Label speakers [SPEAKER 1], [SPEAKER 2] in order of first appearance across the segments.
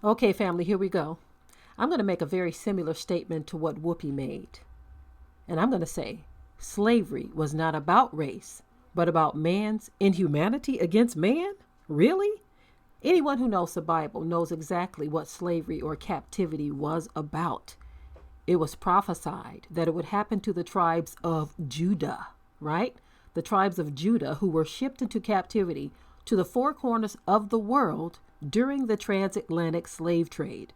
[SPEAKER 1] Okay, family, here we go. I'm going to make a very similar statement to what Whoopi made. And I'm going to say slavery was not about race, but about man's inhumanity against man? Really? Anyone who knows the Bible knows exactly what slavery or captivity was about. It was prophesied that it would happen to the tribes of Judah, right? The tribes of Judah who were shipped into captivity to the four corners of the world during the transatlantic slave trade.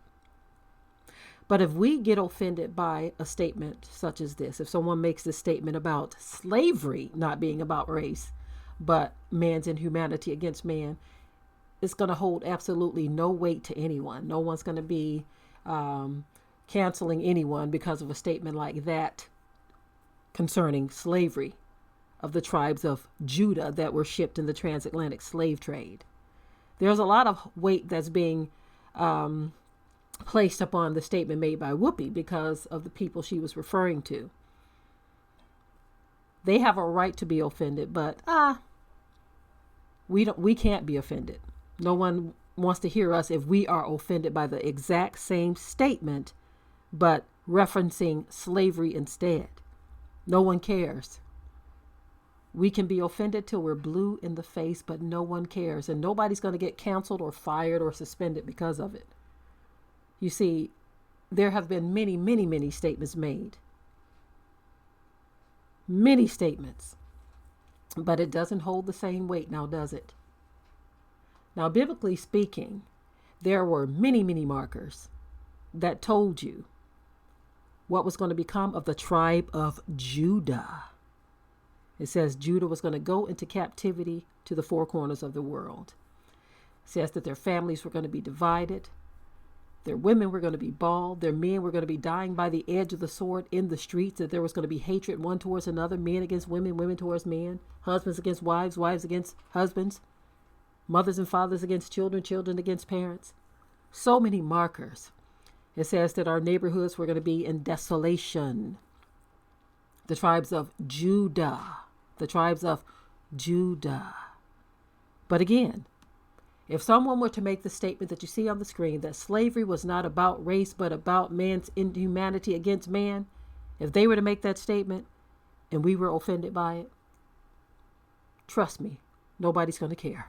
[SPEAKER 1] But if we get offended by a statement such as this, if someone makes this statement about slavery not being about race, but man's inhumanity against man, it's going to hold absolutely no weight to anyone. No one's going to be canceling anyone because of a statement like that concerning slavery of the tribes of Judah that were shipped in the transatlantic slave trade. There's a lot of weight that's being placed upon the statement made by Whoopi because of the people she was referring to. They have a right to be offended, but we can't be offended. No one wants to hear us if we are offended by the exact same statement, but referencing slavery instead. No one cares. We can be offended till we're blue in the face, but no one cares. And nobody's going to get canceled or fired or suspended because of it. You see, there have been many, many, many statements made. Many statements. But it doesn't hold the same weight now, does it? Now, biblically speaking, there were many, many markers that told you what was going to become of the tribe of Judah. It says Judah was going to go into captivity to the four corners of the world. It says that their families were going to be divided. Their women were going to be bald. Their men were going to be dying by the edge of the sword in the streets. That there was going to be hatred one towards another, men against women, women towards men, husbands against wives, wives against husbands, mothers and fathers against children, children against parents. So many markers. It says that our neighborhoods were going to be in desolation. The tribes of Judah. The tribes of Judah. But again, if someone were to make the statement that you see on the screen that slavery was not about race but about man's inhumanity against man, if they were to make that statement and we were offended by it, trust me, nobody's going to care.